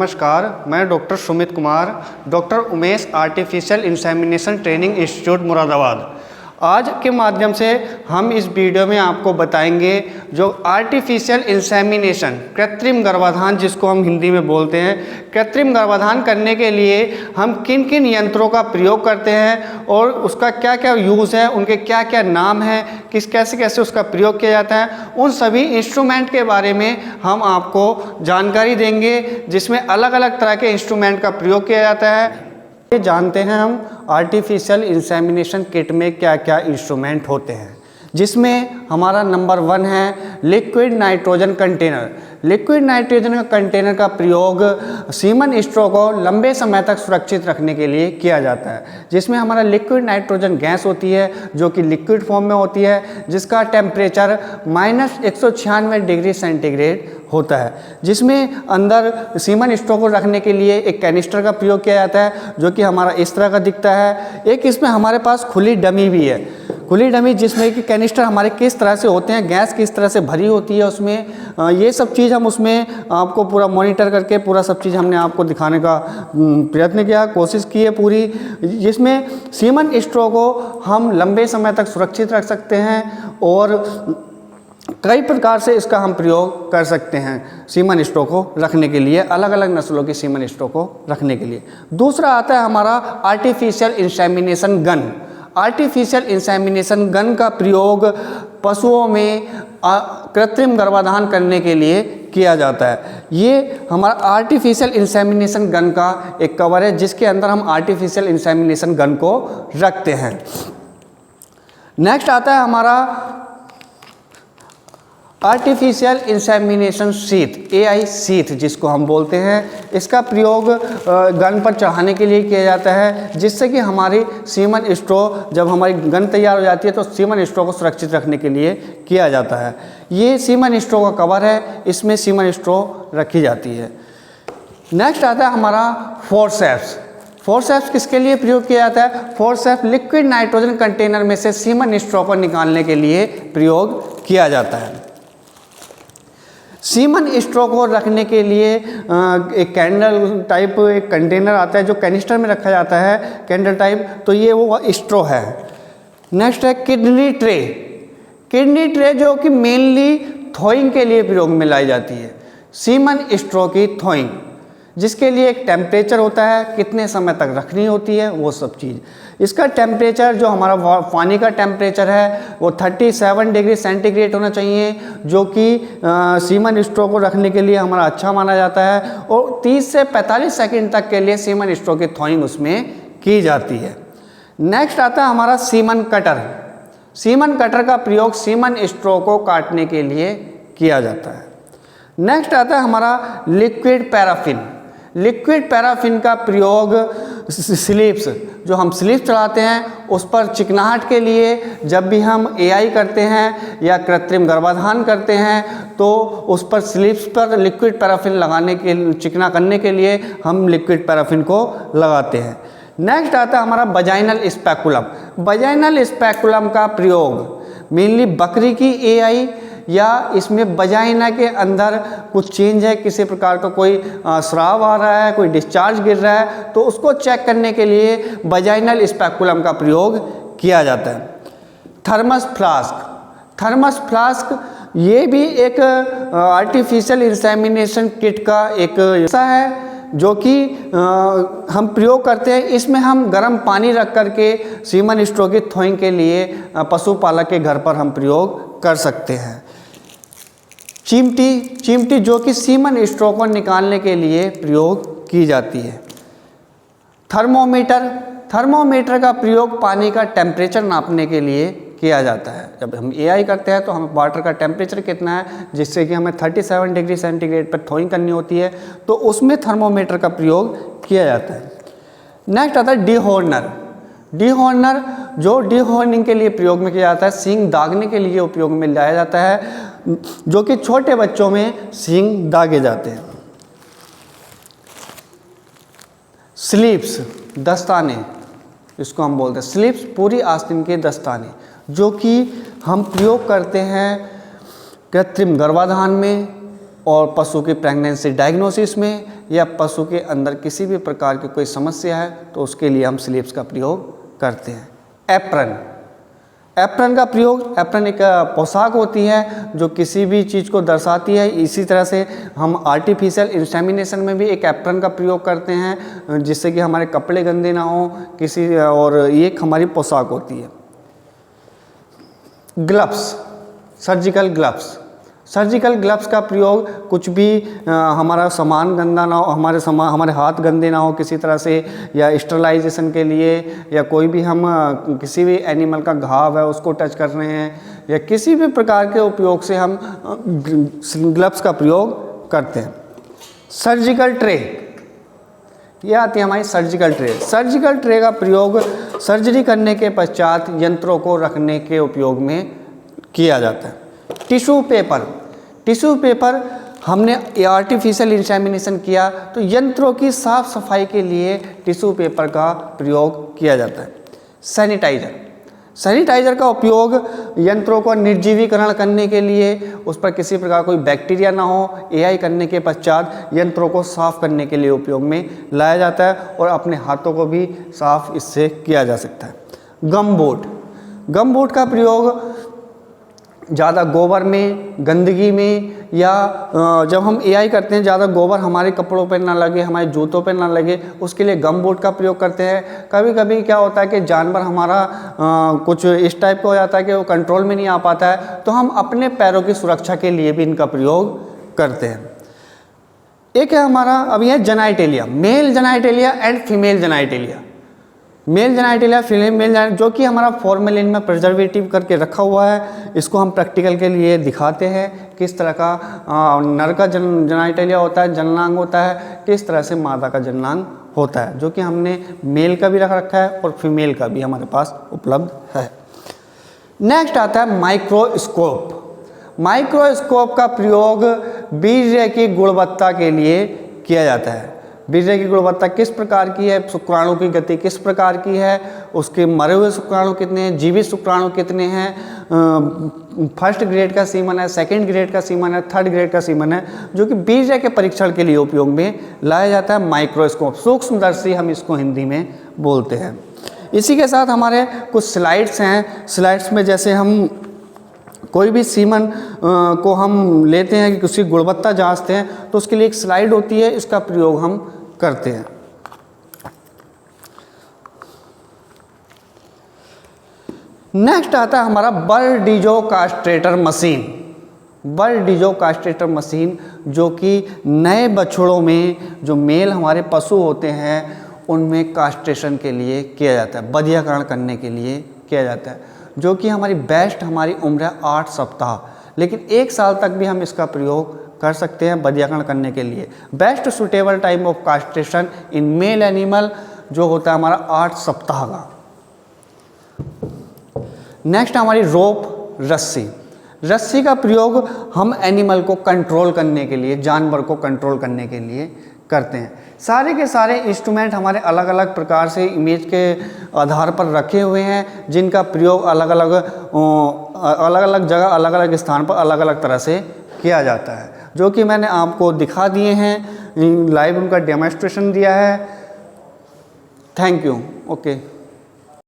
नमस्कार, मैं doctor Sumit Kumar, doctor Umesh artificial insemination training institute Moradabad. आज के माध्यम से हम इस वीडियो में आपको बताएंगे जो आर्टिफिशियल इंसेमिनेशन, कृत्रिम गर्भाधान जिसको हम हिंदी में बोलते हैं, कृत्रिम गर्भाधान करने के लिए हम किन किन यंत्रों का प्रयोग करते हैं और उसका क्या क्या यूज़ है, उनके क्या क्या नाम हैं, कैसे कैसे उसका प्रयोग किया जाता है, उन सभी इंस्ट्रूमेंट के बारे में हम आपको जानकारी देंगे, जिसमें अलग अलग तरह के इंस्ट्रूमेंट का प्रयोग किया जाता है। ये जानते हैं हम आर्टिफिशियल इंसेमिनेशन किट में क्या क्या इंस्ट्रूमेंट होते हैं, जिसमें हमारा नंबर 1 है liquid nitrogen container. Liquid nitrogen container का प्रयोग सीमन स्ट्रो को लंबे समय तक सुरक्षित रखने के लिए किया जाता है, जिसमें हमारा लिक्विड नाइट्रोजन गैस होती है जो कि लिक्विड फॉर्म में होती है, जिसका टेम्परेचर -196 डिग्री सेंटीग्रेड होता है, जिसमें अंदर सीमन स्ट्रो को रखने के लिए एक कैनिस्टर का प्रयोग किया जाता है जो कि हमारा इस तरह का दिखता है। एक इसमें हमारे पास खुली डमी भी है, खुली डमी जिसमें कि कैनिस्टर हमारे किस तरह से होते हैं, गैस किस तरह से भरी होती है उसमें, ये सब चीज़ हम उसमें आपको पूरा मॉनिटर करके पूरा सब चीज़ हमने आपको दिखाने का प्रयत्न किया, कोशिश की है पूरी, जिसमें सीमन स्ट्रो को हम लंबे समय तक सुरक्षित रख सकते हैं और कई प्रकार से इसका हम प्रयोग कर सकते हैं सीमन स्ट्रो को रखने के लिए, अलग अलग नस्लों की सीमन स्ट्रो को रखने के लिए। दूसरा आता है हमारा artificial insemination gun. Artificial insemination gun का प्रयोग पशुओं में कृत्रिम गर्भाधान करने के लिए किया जाता है। ये हमारा आर्टिफिशियल इंसेमिनेशन गन का एक कवर है जिसके अंदर हम आर्टिफिशियल इंसेमिनेशन गन को रखते हैं। नेक्स्ट आता है हमारा artificial insemination sheath, AI sheath जिसको हम बोलते हैं। इसका प्रयोग गन पर चढ़ाने के लिए किया जाता है, जिससे कि हमारी सीमन स्ट्रो जब हमारी गन तैयार हो जाती है तो सीमन स्ट्रो को सुरक्षित रखने के लिए किया जाता है। ये सीमन स्ट्रो का कवर है, इसमें सीमन स्ट्रो रखी जाती है। नेक्स्ट आता है हमारा फोर्सेप्स। फोर्सेप्स किसके लिए प्रयोग किया जाता है? फोर्सेप्स लिक्विड नाइट्रोजन कंटेनर में से सीमन स्ट्रो को निकालने के लिए प्रयोग किया जाता है। सीमन स्ट्रो को रखने के लिए एक कैंडल टाइप एक कंटेनर आता है जो कैनिस्टर में रखा जाता है, कैंडल टाइप, तो ये वो स्ट्रो है। नेक्स्ट है किडनी ट्रे। किडनी ट्रे जो कि मेनली थोइंग के लिए प्रयोग में लाई जाती है, सीमन स्ट्रो की थोइंग, जिसके लिए एक टेम्परेचर होता है, कितने समय तक रखनी होती है वो सब चीज़। इसका टेम्परेचर जो हमारा पानी का टेम्परेचर है वो 37 डिग्री सेंटीग्रेड होना चाहिए, जो कि सीमन स्ट्रो को रखने के लिए हमारा अच्छा माना जाता है, और 30 से 45 सेकंड तक के लिए सीमन स्ट्रो की थॉइंग उसमें की जाती है। नेक्स्ट आता है हमारा सीमन कटर। सीमन कटर का प्रयोग सीमन स्ट्रो को काटने के लिए किया जाता है। नेक्स्ट आता है हमारा लिक्विड पैराफिन। लिक्विड पैराफिन का प्रयोग स्लिप्स, जो हम स्लिप चढ़ाते हैं उस पर चिकनाहट के लिए, जब भी हम AI करते हैं या कृत्रिम गर्भाधान करते हैं तो उस पर स्लिप्स पर लिक्विड पैराफिन लगाने के, चिकना करने के लिए हम लिक्विड पैराफिन को लगाते हैं। नेक्स्ट आता है हमारा वजाइनल स्पेकुलम। वजाइनल स्पेकुलम का प्रयोग मेनली बकरी की AI या इसमें वजाइना के अंदर कुछ चेंज है, किसी प्रकार का कोई स्राव आ रहा है, कोई डिस्चार्ज गिर रहा है, तो उसको चेक करने के लिए वजाइनल स्पेकुलम का प्रयोग किया जाता है। Thermos flask. थर्मस फ्लास्क ये भी एक आर्टिफिशियल इंसेमिनेशन किट का एक हिस्सा है जो कि हम प्रयोग करते हैं। इसमें हम गर्म पानी रख करके सीमन स्ट्रो की थोइंग के लिए पशुपालक के घर पर हम प्रयोग कर सकते हैं। चिमटी जो कि सीमन स्ट्रो को निकालने के लिए प्रयोग की जाती है। थर्मोमीटर का प्रयोग पानी का टेम्परेचर नापने के लिए किया जाता है। जब हम AI करते हैं तो हमें वाटर का टेम्परेचर कितना है, जिससे कि हमें 37 डिग्री सेंटीग्रेड पर थोइंग करनी होती है, तो उसमें थर्मोमीटर का प्रयोग किया जाता है। नेक्स्ट आता है डीहॉर्नर। डीहॉर्नर जो डीहॉर्निंग के लिए प्रयोग में किया जाता है, सींग दागने के लिए उपयोग में लाया जाता है, जो कि छोटे बच्चों में सींग दागे जाते हैं। स्लीप्स, दस्ताने, इसको हम बोलते हैं स्लीप्स, पूरी आस्तीन के दस्ताने, जो कि हम प्रयोग करते हैं कृत्रिम गर्भाधान में और पशु की प्रेगनेंसी डायग्नोसिस में या पशु के अंदर किसी भी प्रकार की कोई समस्या है तो उसके लिए हम स्लीव्स का प्रयोग करते हैं। एप्रन, एप्रन का प्रयोग, एप्रन एक पोशाक होती है जो किसी भी चीज़ को दर्शाती है। इसी तरह से हम आर्टिफिशियल इंसेमिनेशन में भी एक एप्रन का प्रयोग करते हैं जिससे कि हमारे कपड़े गंदे ना हो किसी, और ये एक हमारी पोशाक होती है। Gloves, surgical gloves, surgical gloves का प्रयोग कुछ भी हमारा सामान गंदा ना हो, हमारे हाथ गंदे ना हो किसी तरह से, या स्टरलाइजेशन के लिए, या कोई भी हम किसी भी एनिमल का घाव है उसको टच कर रहे हैं, या किसी भी प्रकार के उपयोग से हम ग्लव्स का प्रयोग करते हैं। सर्जिकल ट्रे, ये आती है हमारी सर्जिकल ट्रे। सर्जिकल ट्रे का प्रयोग सर्जरी करने के पश्चात यंत्रों को रखने के उपयोग में किया जाता है। टिश्यू पेपर, टिश्यू पेपर हमने आर्टिफिशियल इंसेमिनेशन किया तो यंत्रों की साफ सफाई के लिए टिश्यू पेपर का प्रयोग किया जाता है। सैनिटाइजर, सैनिटाइजर का उपयोग यंत्रों को निर्जीवीकरण करने के लिए, उस पर किसी प्रकार कोई बैक्टीरिया ना हो, एआई करने के पश्चात यंत्रों को साफ करने के लिए उपयोग में लाया जाता है और अपने हाथों को भी साफ इससे किया जा सकता है। गम बोट, गम बोट का प्रयोग ज़्यादा गोबर में, गंदगी में, या जब हम एआई करते हैं ज़्यादा गोबर हमारे कपड़ों पर ना लगे, हमारे जूतों पर ना लगे, उसके लिए गम बोट का प्रयोग करते हैं। कभी कभी क्या होता है कि जानवर हमारा कुछ इस टाइप का हो जाता है कि वो कंट्रोल में नहीं आ पाता है, तो हम अपने पैरों की सुरक्षा के लिए भी इनका प्रयोग करते हैं। एक है हमारा अभी है genitalia, male genitalia and female genitalia. Male genitalia, female genitalia, जो कि हमारा फॉर्मेलिन में प्रिजर्वेटिव करके रखा हुआ है, इसको हम प्रैक्टिकल के लिए दिखाते हैं किस तरह का नर का जेनाइटेलिया होता है, जननांग होता है, किस तरह से मादा का जननांग होता है, जो कि हमने मेल का भी रख रखा है और फीमेल का भी हमारे पास उपलब्ध है। नेक्स्ट आता है माइक्रोस्कोप। माइक्रोस्कोप का प्रयोग वीर्य की गुणवत्ता के लिए किया जाता है। वीर्य की गुणवत्ता किस प्रकार की है, शुक्राणु की गति किस प्रकार की है, उसके मरे हुए शुक्राणु कितने हैं, जीवित शुक्राणु कितने हैं, फर्स्ट ग्रेड का सीमन है, सेकंड ग्रेड का सीमन है, थर्ड ग्रेड का सीमन है, जो कि वीर्य के परीक्षण के लिए उपयोग में लाया जाता है। माइक्रोस्कोप, सूक्ष्मदर्शी हम इसको हिंदी में बोलते हैं। इसी के साथ हमारे कुछ स्लाइड्स हैं। स्लाइड्स में जैसे हम कोई भी सीमन को हम लेते हैं कि उसकी गुणवत्ता जांचते हैं तो उसके लिए एक स्लाइड होती है, इसका प्रयोग हम करते हैं। नेक्स्ट आता है हमारा बर्डिजो कास्ट्रेटर मशीन। बर्डिजो कास्ट्रेटर मशीन जो कि नए बछड़ों में जो मेल हमारे पशु होते हैं उनमें कास्ट्रेशन के लिए किया जाता है, बधियाकरण करने के लिए किया जाता है, जो कि हमारी बेस्ट हमारी उम्र है 8 सप्ताह, लेकिन 1 साल तक भी हम इसका प्रयोग कर सकते हैं बधियाकरण करने के लिए। Best suitable time of castration in male animal जो होता है हमारा 8 सप्ताह का। नेक्स्ट हमारी रोप, रस्सी। रस्सी का प्रयोग हम एनिमल को कंट्रोल करने के लिए, जानवर को कंट्रोल करने के लिए करते हैं। सारे के सारे इंस्ट्रूमेंट हमारे अलग अलग प्रकार से इमेज के आधार पर रखे हुए हैं, जिनका प्रयोग अलग अलग जगह, अलग अलग स्थान पर अलग अलग तरह से किया जाता है, जो कि मैंने आपको दिखा दिए हैं, लाइव उनका डेमोन्स्ट्रेशन दिया है। Thank you. ओके।